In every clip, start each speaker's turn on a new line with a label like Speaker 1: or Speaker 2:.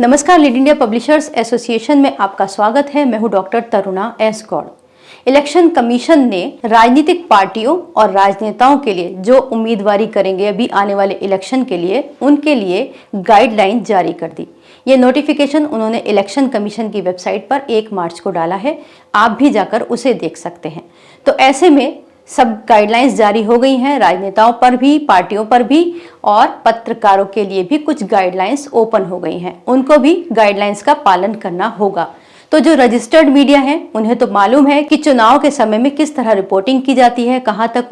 Speaker 1: नमस्कार, lead India publishers association में आपका स्वागत है। मैं हूं doctor Taruna S Gaur. Election commission ने राजनीतिक पार्टियों और राजनेताओं के लिए जो उम्मीदवारी करेंगे अभी आने वाले इलेक्शन के लिए, उनके लिए गाइडलाइन जारी कर दी। ये नोटिफिकेशन उन्होंने इलेक्शन कमीशन की वेबसाइट पर 1 मार्च को डाला है। आप भी जाकर उसे देख सकते हैं। तो ऐसे में सब गाइडलाइंस जारी हो गई हैं, राजनेताओं पर भी, पार्टियों पर भी, और पत्रकारों के लिए भी कुछ गाइडलाइंस ओपन हो गई हैं। उनको भी गाइडलाइंस का पालन करना होगा। तो जो रजिस्टर्ड मीडिया है उन्हें तो मालूम है कि चुनाव के समय में किस तरह रिपोर्टिंग की जाती है, कहां तक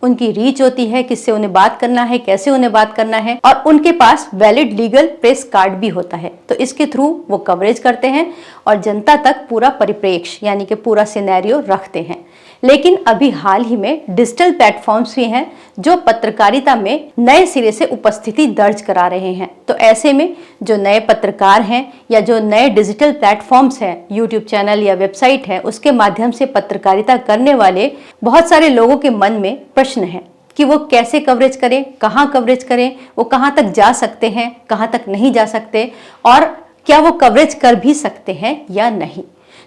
Speaker 1: उनकी रीच होती है, किससे उन्हें बात करना है, कैसे उन्हें बात करना है, और उनके पास वैलिड लीगल प्रेस कार्ड भी होता है। तो इसके थ्रू वो कवरेज करते हैं और जनता तक पूरा परिप्रेक्ष्य यानी कि पूरा सिनेरियो रखते हैं। लेकिन अभी हाल ही में डिजिटल प्लेटफॉर्म्स भी हैं जो पत्रकारिता में नए सिरे से उपस्थिति दर्ज करा रहे हैं। तो ऐसे में जो नए पत्रकार हैं या जो नए डिजिटल प्लेटफॉर्म्स हैं, यूट्यूब चैनल या वेबसाइट है, उसके माध्यम से पत्रकारिता करने वाले बहुत सारे लोगों के मन में प्रश्न है कि वो कैसे कवरेज करें, कहाँ कवरेज करें, वो कहाँ तक जा सकते हैं, कहाँ तक नहीं जा सकते, और क्या वो कवरेज कर भी सकते हैं या नहीं।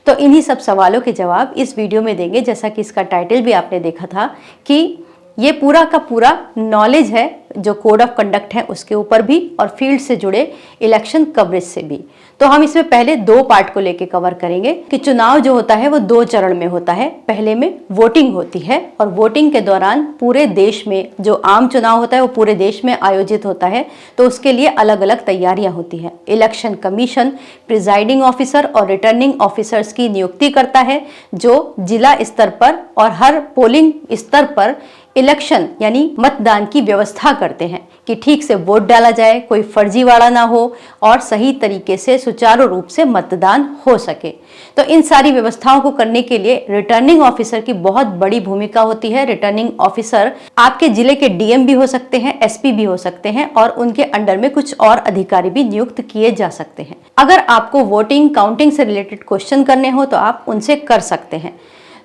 Speaker 1: तो इन्हीं सब सवालों के जवाब इस वीडियो में देंगे। जैसा कि इसका टाइटल भी आपने देखा था कि ये पूरा का पूरा नॉलेज है जो कोड ऑफ कंडक्ट है उसके ऊपर भी, और फील्ड से जुड़े इलेक्शन कवरेज से भी। तो हम इसमें पहले 2 पार्ट को लेके कवर करेंगे कि चुनाव जो होता है वो 2 चरण में होता है। पहले में वोटिंग होती है, और वोटिंग के दौरान पूरे देश में जो आम चुनाव होता है वो पूरे देश में आयोजित होता है। तो उसके लिए अलग अलग तैयारियां होती हैं। इलेक्शन कमीशन प्रिजाइडिंग ऑफिसर और रिटर्निंग ऑफिसर्स की नियुक्ति करता है, जो जिला स्तर पर और हर पोलिंग स्तर पर इलेक्शन यानी मतदान की व्यवस्था करते हैं कि ठीक से वोट डाला जाए, कोई फर्जीवाड़ा ना हो और सही तरीके से सुचारू रूप से मतदान हो सके। तो इन सारी व्यवस्थाओं को करने के लिए रिटर्निंग ऑफिसर की बहुत बड़ी भूमिका होती है। रिटर्निंग ऑफिसर आपके जिले के डीएम भी हो सकते हैं, एसपी भी हो सकते हैं, और उनके अंडर में कुछ और अधिकारी भी नियुक्त किए जा सकते हैं। अगर आपको वोटिंग काउंटिंग से रिलेटेड क्वेश्चन करने हो तो आप उनसे कर सकते हैं।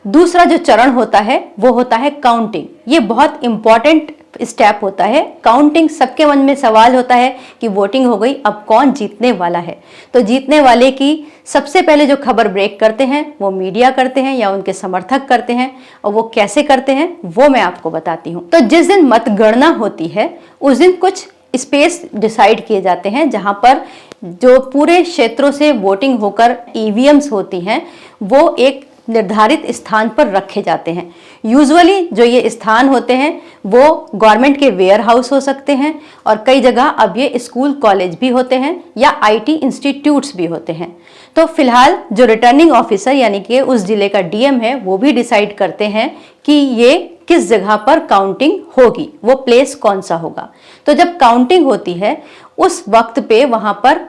Speaker 1: दूसरा जो चरण होता है वो होता है काउंटिंग। ये बहुत इंपॉर्टेंट स्टेप होता है। काउंटिंग, सबके मन में सवाल होता है कि वोटिंग हो गई, अब कौन जीतने वाला है। तो जीतने वाले की सबसे पहले जो खबर ब्रेक करते हैं वो मीडिया करते हैं या उनके समर्थक करते हैं, और वो कैसे करते हैं वो मैं आपको बताती हूँ। तो जिस दिन मतगणना होती है उस दिन कुछ स्पेस डिसाइड किए जाते हैं जहां पर जो पूरे क्षेत्रों से वोटिंग होकर ईवीएम्स होती हैं वो एक निर्धारित स्थान पर रखे जाते हैं। यूजुअली जो ये स्थान होते हैं वो गवर्नमेंट के वेयर हाउस हो सकते हैं, और कई जगह अब ये स्कूल कॉलेज भी होते हैं या आईटी इंस्टीट्यूट्स भी होते हैं। तो फिलहाल जो रिटर्निंग ऑफिसर यानी कि उस जिले का डीएम है वो भी डिसाइड करते हैं कि ये किस जगह पर काउंटिंग होगी, वो प्लेस कौन सा होगा। तो जब काउंटिंग होती है उस वक्त पे वहां पर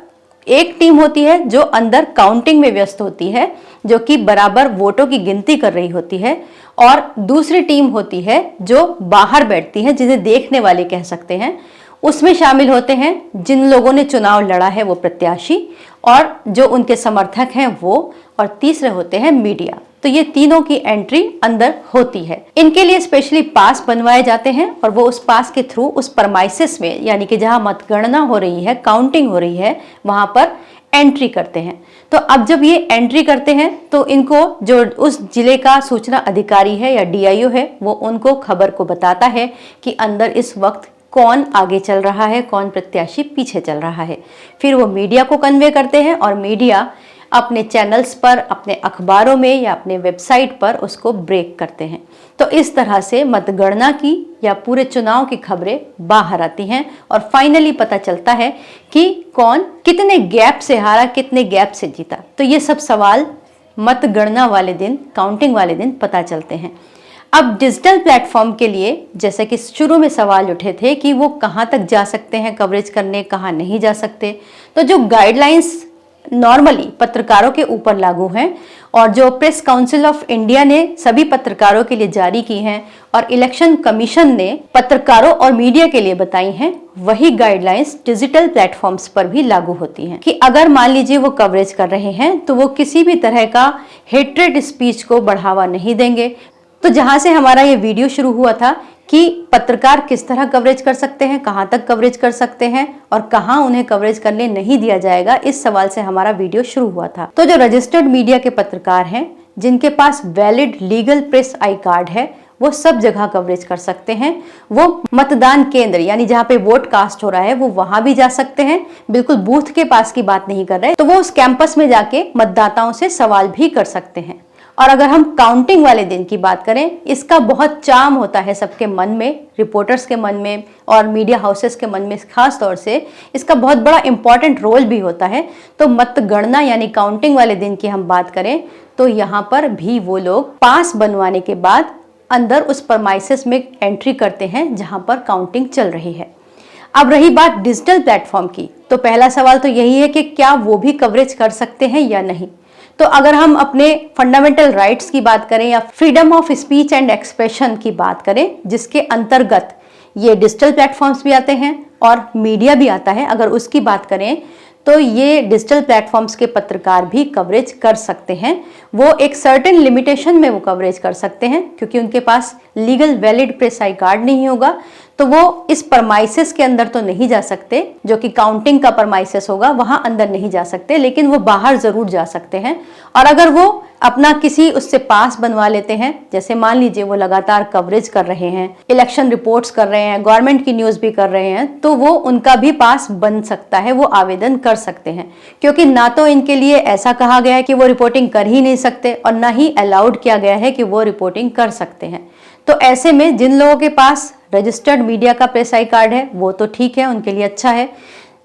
Speaker 1: एक टीम होती है जो अंदर काउंटिंग में व्यस्त होती है, जो कि बराबर वोटों की गिनती कर रही होती है, और दूसरी टीम होती है जो बाहर बैठती है, जिन्हें देखने वाले कह सकते हैं। उसमें शामिल होते हैं जिन लोगों ने चुनाव लड़ा है वो प्रत्याशी, और जो उनके समर्थक हैं वो, और तीसरे होते हैं मीडिया। तो ये तीनों की एंट्री अंदर होती है। इनके लिए स्पेशली पास बनवाए जाते हैं, और वो उस पास के थ्रू उस परमाइसिस में यानी कि जहां मतगणना हो रही है, काउंटिंग हो रही है, वहां पर एंट्री करते हैं। तो अब जब ये एंट्री करते हैं तो इनको जो उस जिले का सूचना अधिकारी है या डीआईओ है वो उनको खबर को बताता है कि अंदर इस वक्त कौन आगे चल रहा है, कौन प्रत्याशी पीछे चल रहा है। फिर वो मीडिया को कन्वे करते हैं, और मीडिया अपने चैनल्स पर, अपने अखबारों में या अपने वेबसाइट पर उसको ब्रेक करते हैं। तो इस तरह से मतगणना की या पूरे चुनाव की खबरें बाहर आती हैं, और फाइनली पता चलता है कि कौन कितने गैप से हारा, कितने गैप से जीता। तो ये सब सवाल मतगणना वाले दिन, काउंटिंग वाले दिन पता चलते हैं। अब डिजिटल प्लेटफॉर्म के लिए, जैसे कि शुरू में सवाल उठे थे कि वो कहाँ तक जा सकते हैं कवरेज करने, कहाँ नहीं जा सकते। तो जो गाइडलाइंस नॉर्मली पत्रकारों के ऊपर लागू हैं, और जो प्रेस काउंसिल ऑफ इंडिया ने सभी पत्रकारों के लिए जारी की हैं, और इलेक्शन कमीशन ने पत्रकारों और मीडिया के लिए बताई हैं, वही गाइडलाइंस डिजिटल प्लेटफॉर्म्स पर भी लागू होती हैं। कि अगर मान लीजिए वो कवरेज कर रहे हैं तो वो किसी भी तरह का हेट्रेड स्पीच को बढ़ावा नहीं देंगे। तो जहां से हमारा ये वीडियो शुरू हुआ था कि पत्रकार किस तरह कवरेज कर सकते हैं, कहां तक कवरेज कर सकते हैं और कहां उन्हें कवरेज करने नहीं दिया जाएगा, इस सवाल से हमारा वीडियो शुरू हुआ था। तो जो रजिस्टर्ड मीडिया के पत्रकार हैं, जिनके पास valid legal press I card है, वो सब जगह कवरेज कर सकते हैं। वो मतदान केंद्र यानी जहां पे वोट कास्ट हो रहा है वो वहां भी जा सकते हैं, बिल्कुल बूथ के पास की बात नहीं कर रहे, तो वो उस कैंपस में जाके मतदाताओं से सवाल भी कर सकते हैं। और अगर हम काउंटिंग वाले दिन की बात करें, इसका बहुत चार्म होता है सबके मन में, रिपोर्टर्स के मन में और मीडिया हाउसेस के मन में खास तौर से इसका बहुत बड़ा इंपॉर्टेंट रोल भी होता है। तो मतगणना यानी काउंटिंग वाले दिन की हम बात करें तो यहाँ पर भी वो लोग पास बनवाने के बाद अंदर उस परमाइसेस में एंट्री करते हैं जहां पर काउंटिंग चल रही है। अब रही बात डिजिटल प्लेटफॉर्म की, तो पहला सवाल तो यही है कि क्या वो भी कवरेज कर सकते हैं या नहीं। तो अगर हम अपने फंडामेंटल राइट्स की बात करें या freedom of speech and expression की बात करें, जिसके अंतर्गत ये डिजिटल प्लेटफॉर्म्स भी आते हैं और मीडिया भी आता है, अगर उसकी बात करें तो ये डिजिटल प्लेटफॉर्म्स के पत्रकार भी कवरेज कर सकते हैं। वो एक सर्टेन लिमिटेशन में वो कवरेज कर सकते हैं, क्योंकि उनके पास legal valid press I card नहीं होगा, तो वो इस परमाइसेस के अंदर तो नहीं जा सकते, जो कि काउंटिंग का परमाइसेस होगा वहां अंदर नहीं जा सकते, लेकिन वो बाहर जरूर जा सकते हैं। और अगर वो अपना किसी उससे पास बनवा लेते हैं, जैसे मान लीजिए वो लगातार कवरेज कर रहे हैं, इलेक्शन रिपोर्ट्स कर रहे हैं, गवर्नमेंट की न्यूज भी कर रहे हैं, तो वो उनका भी पास बन सकता है, वो आवेदन कर सकते हैं। क्योंकि ना तो इनके लिए ऐसा कहा गया है कि वो रिपोर्टिंग कर ही नहीं सकते और ना ही अलाउड किया गया है कि वो रिपोर्टिंग कर सकते हैं। तो ऐसे में जिन लोगों के पास रजिस्टर्ड मीडिया का प्रेस आई कार्ड है वो तो ठीक है, उनके लिए अच्छा है।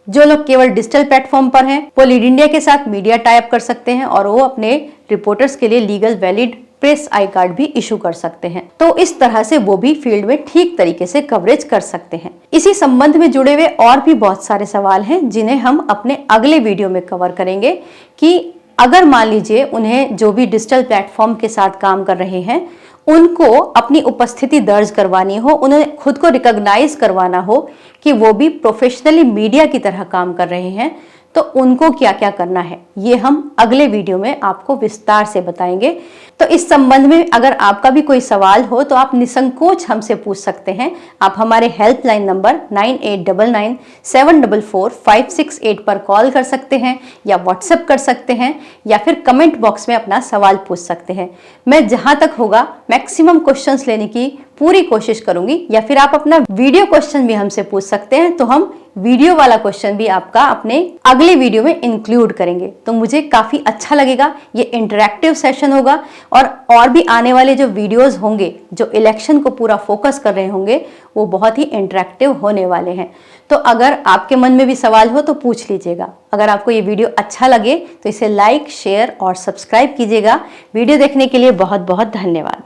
Speaker 1: जो लोग केवल डिजिटल प्लेटफॉर्म पर हैं, वो लीड इंडिया के साथ मीडिया टाई अप कर सकते हैं और वो अपने रिपोर्टर्स के लिए legal valid press I card भी इशू कर सकते हैं। तो इस तरह से वो भी फील्ड में ठीक तरीके से कवरेज कर सकते हैं। इसी संबंध में जुड़े हुए और भी बहुत सारे सवाल हैं जिन्हें हम अपने अगले वीडियो में कवर करेंगे कि अगर मान लीजिए उन्हें जो भी डिजिटल प्लेटफॉर्म के साथ काम कर रहे हैं उनको अपनी उपस्थिति दर्ज करवानी हो, उन्हें खुद को रिकॉग्नाइज करवाना हो कि वो भी प्रोफेशनली मीडिया की तरह काम कर रहे हैं, तो उनको क्या क्या करना है ये हम अगले वीडियो में आपको विस्तार से बताएंगे। तो इस संबंध में अगर आपका भी कोई सवाल हो तो आप निसंकोच हमसे पूछ सकते हैं। आप हमारे हेल्पलाइन नंबर 9899744568 पर कॉल कर सकते हैं या व्हाट्सएप कर सकते हैं या फिर कमेंट बॉक्स में अपना सवाल पूछ सकते हैं। मैं जहां तक होगा मैक्सिमम क्वेश्चंस लेने की पूरी कोशिश करूंगी, या फिर आप अपना वीडियो क्वेश्चन भी हमसे पूछ सकते हैं, तो हम वीडियो वाला क्वेश्चन भी आपका अपने अगले वीडियो में इंक्लूड करेंगे। तो मुझे काफी अच्छा लगेगा, ये इंटरैक्टिव सेशन होगा और भी आने वाले जो वीडियोस होंगे जो इलेक्शन को पूरा फोकस कर रहे होंगे वो बहुत ही इंटरैक्टिव होने वाले हैं। तो अगर आपके मन में भी सवाल हो तो पूछ लीजिएगा। अगर आपको ये वीडियो अच्छा लगे तो इसे लाइक, शेयर और सब्सक्राइब कीजिएगा। वीडियो देखने के लिए बहुत बहुत धन्यवाद।